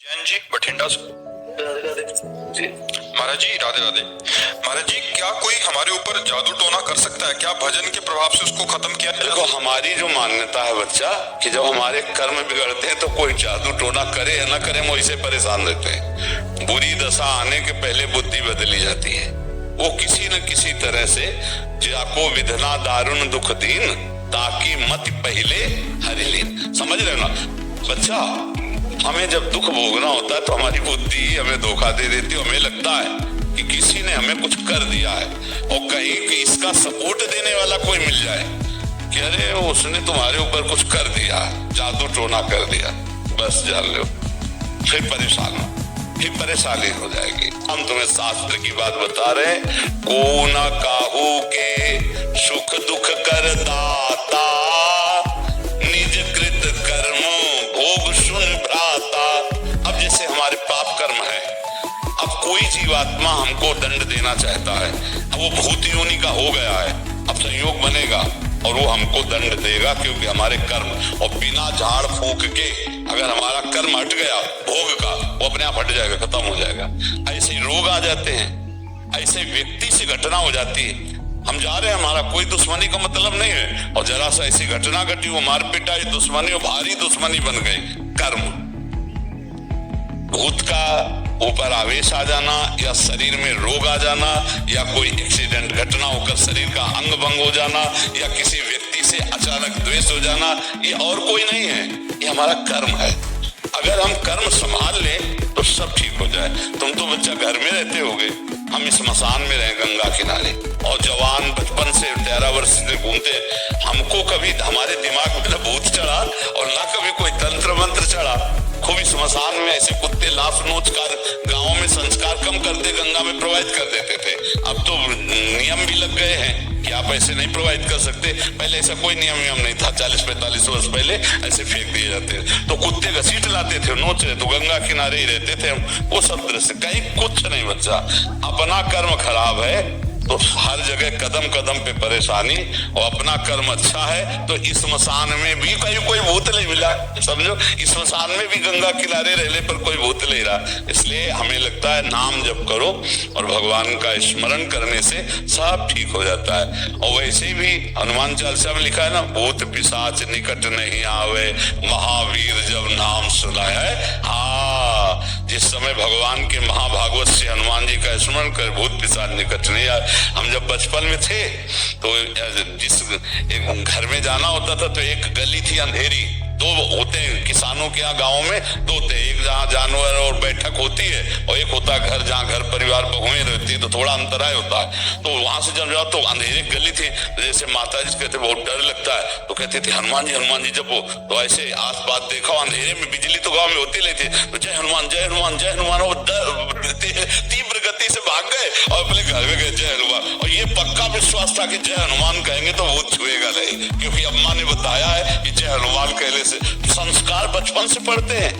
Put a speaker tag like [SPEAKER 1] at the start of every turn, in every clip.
[SPEAKER 1] जैन जी बठिंडा से। जी महाराज जी, राधे राधे। महाराज जी, क्या कोई हमारे ऊपर जादू टोना कर सकता है क्या? भजन के प्रभाव से उसको खत्म किया?
[SPEAKER 2] देखो, हमारी जो मान्यता है बच्चा कि जब हमारे कर्म बिगड़ते हैं तो कोई जादू टोना करे या ना करे, हम वैसे परेशान रहते हैं। बुरी दशा आने के पहले बुद्धि बदली जाती है। वो किसी न किसी तरह से जाको विधना दारुण दुख दीन ताकि मत पहले हरि लीन। समझ रहे हो ना बच्चा? हमें जब दुख भोगना होता है तो हमारी बुद्धि हमें धोखा दे देती है। हमें लगता है कि किसी ने हमें कुछ कर दिया है और कहीं कि इसका सपोर्ट देने वाला कोई मिल जाए कि अरे उसने तुम्हारे ऊपर कुछ कर दिया, जादू टोना कर दिया, बस जान लो फिर परेशानी हो जाएगी। हम तुम्हें शास्त्र की बात बता रहे हैं, को न काहू के सुख दुख कर दाता, निज कृत कर्म भोग सुन भ्राता। अब जैसे हमारे पाप कर्म है, अब कोई जीवात्मा हमको दंड देना चाहता है, अब वो भूत योनि का हो गया है, अब संयोग बनेगा और वो हमको दंड देगा क्योंकि हमारे कर्म, और बिना झाड़ फूंक के अगर हमारा कर्म हट गया भोग का, वो अपने आप हट जाएगा, खत्म हो जाएगा। ऐसे ही रोग आ जाते हैं, ऐसे व्यक्ति से घटना हो जाती है, हम जा रहे हैं, हमारा कोई दुश्मनी का मतलब नहीं है और जरा सा ऐसी घटना घटी, वो मार पिटाई दुश्मनी और भारी दुश्मनी बन गई। कर्म, भूत का ऊपर आवेश आ जाना या शरीर में रोग आ जाना या कोई एक्सीडेंट घटना होकर शरीर का अंग भंग हो जाना या किसी व्यक्ति से अचानक द्वेष हो जाना, ये और कोई नहीं है, ये हमारा कर्म है। अगर हम कर्म संभाल लें तो सब ठीक हो जाए। तुम तो बच्चा घर में रहते होगे, हम स्मशान में रहे गंगा किनारे और जवान बचपन से 13 वर्ष से घूमते, हमको कभी हमारे दिमाग में ना भूत चढ़ा और ना कभी कोई तंत्र मंत्र चढ़ा। खूब स्मशान में ऐसे कुत्ते लाश नोच कर गाँव में संस्कार कम करते गंगा में प्रवाहित कर देते थे। अब तो नियम भी लग गए हैं कि आप ऐसे नहीं प्रवाहित कर सकते। पहले ऐसा कोई नियम नहीं था, 40-45 वर्ष पहले ऐसे फेंक दिए जाते तो कुत्ते घसीट लाते थे, नोच रहे तो गंगा किनारे ही रहते थे हम। वो सब दृश्य कहीं कुछ नहीं बच्चा। अपना कर्म खराब है तो हर जगह कदम कदम पे परेशानी, और अपना कर्म अच्छा है तो इस स्मशान में भी कहीं कोई भूत नहीं मिला। समझो, इस स्मशान में भी गंगा किनारे रहने पर कोई भूत नहीं रहा। इसलिए हमें लगता है नाम जप करो और भगवान का स्मरण करने से सब ठीक हो जाता है। और वैसे भी हनुमान चालीसा में लिखा है ना, भूत पिशाच निकट नहीं आवे, महावीर जब नाम सुनाया है। हाँ, जिस समय भगवान के महाभागवत से हनुमान जी का स्मरण कर भूत पिशाच निकट नहीं आए। हम जब बचपन में थे तो जिस एक घर में जाना होता था तो एक गली थी अंधेरी, दो होते हैं किसानों के यहाँ गाँव में, दो होते, एक जहाँ जानवर और बैठक होती है और एक होता है घर जहाँ घर परिवार बहुएं रहती है, तो थोड़ा अंतराय होता है। तो वहां से जब जाओ तो अंधेरी गली थी, जैसे माता जी कहते बहुत डर लगता है तो कहते थे हनुमान जी जपो। तो ऐसे आस पास देखा, अंधेरे में बिजली तो गाँव में होती नहीं थी, तो जय हनुमान जय हनुमान जय हनुमान, वो तीव्र गति से भाग गए और अपने घर में गए जय हनुमान। और ये पक्का विश्वास था कि जय हनुमान कहेंगे तो वो छुएगा नहीं, क्योंकि अम्मा ने बताया है कि जय हनुमान कहने से संस्कार बचपन से पढ़ते हैं।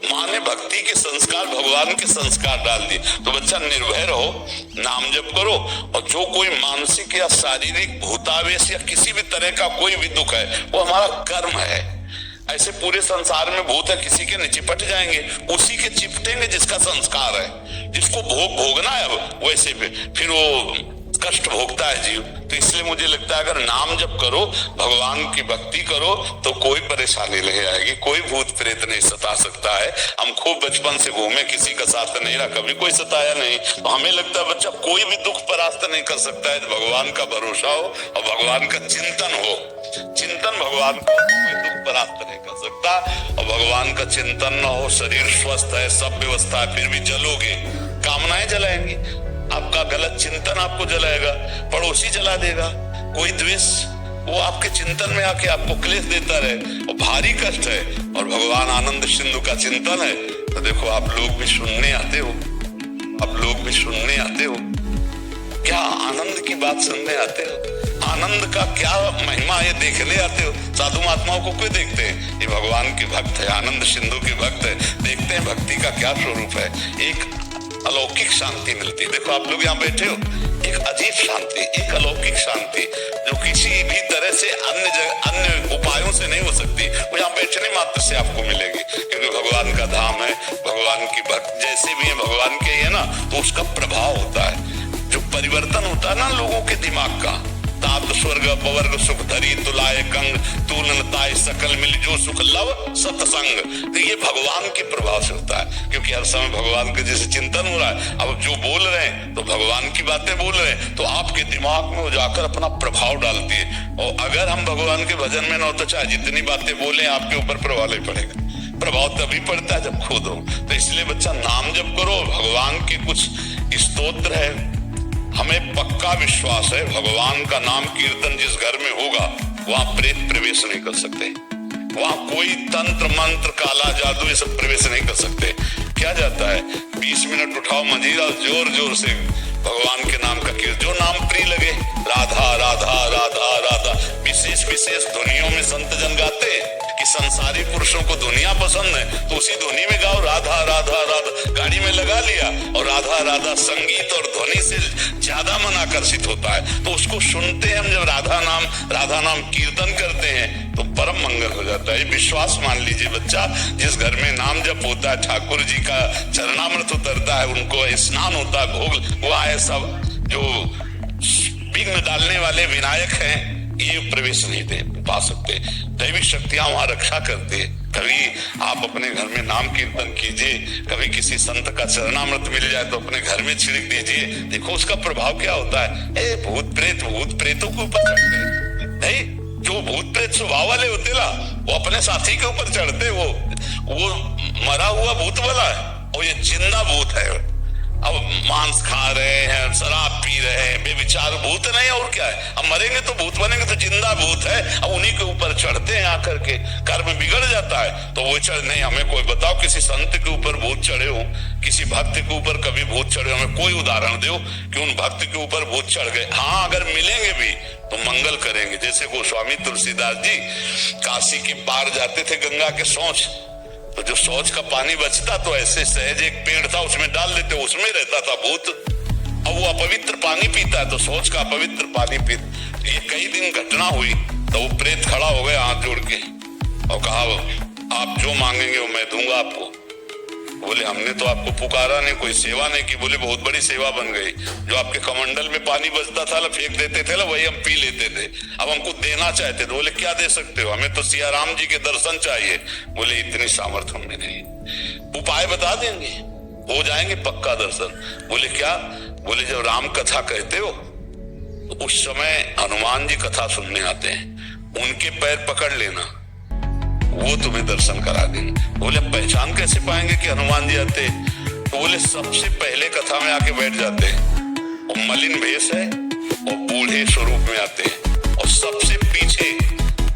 [SPEAKER 2] माँ ने भक्ति के संस्कार, भगवान के संस्कार डाल दिए। तो बच्चा निर्भय रहो, नाम जप करो, और जो कोई मानसिक या शारीरिक भूतावेश या किसी भी तरह का कोई भी दुख है वो हमारा कर्म है। ऐसे पूरे संसार में भूत है, किसी के नहीं चिपट जाएंगे, उसी के चिपटेंगे जिसका संस्कार है। जिसको भोगना है वैसे फिर वो कष्ट भोगता है जीव। तो इसलिए मुझे लगता है अगर नाम जप करो, भगवान की भक्ति करो तो कोई परेशानी नहीं आएगी, कोई भूत प्रेत नहीं सता सकता है। हम खूब बचपन से घूमे, किसी का साथ नहीं रहा, कभी कोई सताया नहीं। तो हमें लगता है बच्चा कोई भी दुख परास्त नहीं कर सकता है। भगवान का भरोसा हो और भगवान का चिंतन हो, चिंतन भगवान का, कोई दुख परास्त नहीं कर सकता। और भगवान का चिंतन न हो, शरीर स्वस्थ है, सब व्यवस्था है, फिर भी जलोगे, कामनाएं जलाएंगी, आपका गलत चिंतन आपको जलाएगा, पड़ोसी जला देगा, कोई द्वेष वो आपके चिंतन में आके आपको क्लेश देता रहे और भारी कष्ट है। और भगवान आनंद सिंधु का चिंतन है तो देखो आप लोग भी सुनने आते हो, आप लोग भी सुनने आते हो, क्या आनंद की बात सुनने आते हो, आनंद का क्या महिमा ये देखने आते हो। साधु महात्माओं को क्यों देखते हैं? ये भगवान के भक्त है, आनंद सिंधु के भक्त है, देखते हैं भक्ति का क्या स्वरूप है। एक अलौकिक शांति मिलती है। देखो आप लोग यहाँ बैठे हो, एक अजीब शांति, एक अलौकिक शांति जो किसी भी तरह से अन्य उपायों से नहीं हो सकती, वो यहाँ बैठने मात्र से आपको मिलेगी। क्योंकि भगवान का धाम है, भगवान की भक्त जैसे भी है भगवान के है ना, तो उसका प्रभाव होता है, जो परिवर्तन होता है ना लोगों के दिमाग का। ताप स्वर्ग पवर्ग सुख धरी तुलाए कंग, तू नताय सकल मिल जो सुख लव सत्संग। तो ये भगवान के प्रभाव से होता है, क्योंकि हर समय भगवान के जैसे चिंतन हो रहा है। अब जो बोल रहे हैं तो भगवान की बातें बोल रहे हैं, तो आपके दिमाग में वो जाकर अपना प्रभाव डालती है। और अगर हम भगवान के भजन में न हो तो चाहे जितनी बातें बोले आपके ऊपर प्रभाव नहीं पड़ेगा। प्रभाव तभी पड़ता है जब खुद हो। तो इसलिए बच्चा नाम जप करो। भगवान के कुछ स्तोत्र है, हमें पक्का विश्वास है भगवान का नाम कीर्तन जिस घर में होगा वहां प्रेत प्रवेश नहीं कर सकते, वहां कोई तंत्र मंत्र काला जादू ये सब प्रवेश नहीं कर सकते। क्या जाता है 20 मिनट उठाओ मंजीरा, जोर जोर से भगवान के नाम का कीर्तन, जो नाम प्रिय लगे, राधा राधा राधा राधा। विशेष विशेष धुनियों में संत जन गाते कि संसारी पुरुषों को दुनिया पसंद है तो उसी धुनी में गाओ राधा राधा राधा, गाड़ी में लगा लिया और राधा राधा। संगीत और ध्वनि से ज्यादा मन आकर्षित होता है, तो उसको सुनते हैं हम जब राधा नाम कीर्तन करते हैं तो परम मंगल हो जाता है। विश्वास मान लीजिए बच्चा, जिस घर में नाम जप होता है, ठाकुर जी का चरणामृत उतरता है, उनको स्नान होता है, भोग हुआ है, सब जो विघ्न डालने वाले विनायक हैं ये प्रवेश नहीं दे पा सकते। दैविक शक्तियां वहां रक्षा करते हैं। कभी आप अपने घर में नाम कीर्तन कीजिए, कभी किसी संत का चरणामृत मिल जाए तो अपने घर में छिड़क दीजिए, देखो उसका प्रभाव क्या होता है। भूत प्रेतों के ऊपर चढ़ते हैं नहीं, जो भूत प्रेत स्वभाव वाले होते ना वो अपने साथी के ऊपर चढ़ते, वो मरा हुआ भूत वाला है और ये जिंदा भूत है। अब मांस खा रहे हैं, शराब पी रहे हैं, बेविचार भूत नहीं और क्या है। अब मरेंगे तो भूत बनेंगे, तो जिंदा भूत है। अब उन्हीं के ऊपर चढ़ते हैं आकर के, कर्म बिगड़ जाता है तो वो चढ़ नहीं। हमें कोई बताओ किसी संत के ऊपर भूत चढ़े हो, किसी भक्त के ऊपर कभी भूत चढ़े हो, हमें कोई उदाहरण दो कि उन भक्त के ऊपर भूत चढ़ गए। हाँ अगर मिलेंगे भी तो मंगल करेंगे। जैसे गोस्वामी तुलसीदास जी काशी के पार जाते थे गंगा के सोच, तो जो शौच का पानी बचता तो ऐसे सहज एक पेड़ था उसमें डाल देते, उसमें रहता था भूत। अब वो अपवित्र पानी पीता है तो शौच का अपवित्र पानी पीता। ये कई दिन घटना हुई तो वो प्रेत खड़ा हो गया हाथ जोड़ के और कहा आप जो मांगेंगे वो मैं दूंगा आपको। बोले हमने तो आपको पुकारा नहीं, कोई सेवा नहीं की। बोले बहुत बड़ी सेवा बन गई, जो आपके कमंडल में पानी बचता था ना फेंक देते थे ना, वही हम पी लेते थे, अब हमको देना चाहते थे। बोले क्या दे सकते हो, हमें तो सिया राम जी के दर्शन चाहिए। बोले इतनी सामर्थ्य हमें नहीं, उपाय बता देंगे, हो जाएंगे पक्का दर्शन। बोले क्या, बोले जब राम कथा कहते हो तो उस समय हनुमान जी कथा सुनने आते हैं, उनके पैर पकड़ लेना, वो तुम्हें दर्शन करा देंगे। बोले पहचान कैसे पाएंगे कि हनुमान जी आते? तो बोले सबसे पहले कथा में आके बैठ जाते हैं और मलिन भेष है और बूढ़े स्वरूप में आते हैं और सबसे पीछे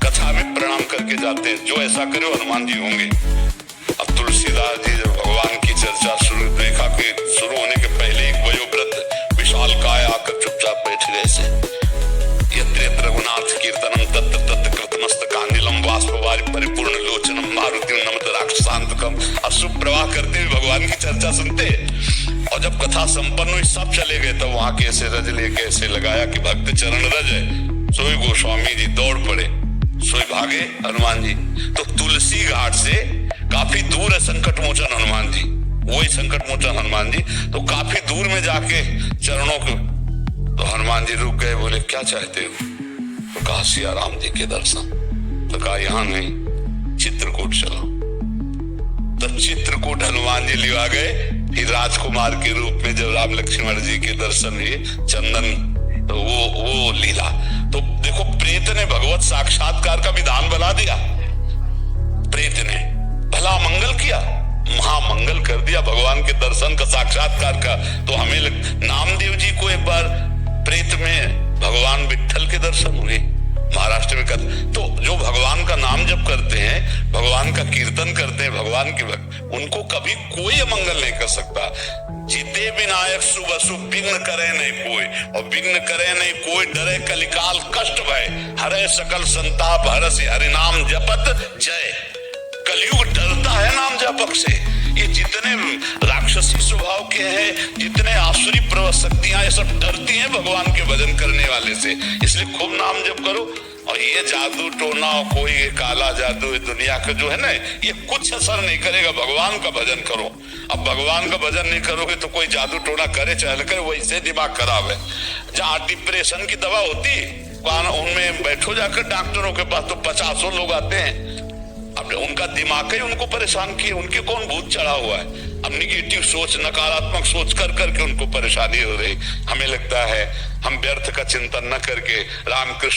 [SPEAKER 2] कथा में प्रणाम करके जाते हैं। जो ऐसा करे हनुमान जी होंगे। अब तुलसीदास जी जब भगवान की चर्चा शुरू देखा कि शुरू होने के पहले एक वयोवृद्ध विशाल काय आकर चुपचाप बैठ गए से, यत्र रघुनाथ कीर्तनम तत्र तत्र कृतमस्तकांजलिम बाष्पवारि परिपूर्ण लोचनम मारुतिम नमत राक्षसांतकम। अशुभ प्रवाह करते हुए भगवान की चर्चा सुनते। और जब कथा संपन्न हुई सब चले गए तब वहां के ऐसे रज लेके ऐसे लगाया कि भक्त चरण रज है। सोई गोस्वामी जी दौड़ पड़े, सोई भागे हनुमान जी। तो तुलसी घाट से काफी दूर है संकट मोचन हनुमान जी, वही संकट मोचन हनुमान जी। तो काफी दूर में जाके चरणों के, तो हनुमान जी रुक गए। बोले क्या चाहते हो? तो कहा सिया राम जी के दर्शन। तो कहा यहाँ नहीं, चित्रकूट चलो। तो चित्रकूट हनुमान जी लिवा गए। फिर राजकुमार के रूप में जब राम लक्ष्मण जी के दर्शन हुए, चंदन, तो वो लीला। तो देखो प्रेत ने भगवत साक्षात्कार का विधान बना दिया। प्रेत ने भला मंगल किया, महामंगल कर दिया भगवान के दर्शन का, साक्षात्कार का। तो हमें नामदेव जी को एक बार प्रेत में भगवान विट्ठल के दर्शन हुए महाराष्ट्र में। तो जो भगवान का नाम जप करते हैं, भगवान का कीर्तन करते हैं, भगवान के भक्त, उनको कभी कोई अमंगल नहीं कर सकता। जीते विनायक शुभ अशुभ विघ्न करे नहीं कोई, और विघ्न करे नहीं कोई, डरे कलिकाल कष्ट भय, हरे सकल संताप हरसि हरि नाम जपत जय। कलयुग डरता है नाम जपक से। ये जितने राक्षस राक्षसी स्वभाव के हैं, जितने आसुरी प्रवृत्ति शक्तियां ये सब डरती हैं भगवान के भजन करने वाले से। इसलिए खूब नाम जप करो। और ये जादू टोना कोई ये काला जादू इस दुनिया का जो है ना, ये कुछ असर नहीं करेगा। भगवान का भजन करो। अब भगवान का भजन नहीं करोगे तो कोई जादू टोना करे चाहे न करे, वैसे दिमाग खराब है। जहाँ डिप्रेशन की दवा होती उनमें बैठो जाकर डॉक्टरों के पास, तो 50 लोग आते हैं। अब उनका दिमाग ही उनको परेशान किए, उनके कौन भूत चढ़ा हुआ है। अब निगेटिव सोच, नकारात्मक सोच कर करके उनको परेशानी हो रही। हमें लगता है हम व्यर्थ का चिंतन न करके रामकृष्ण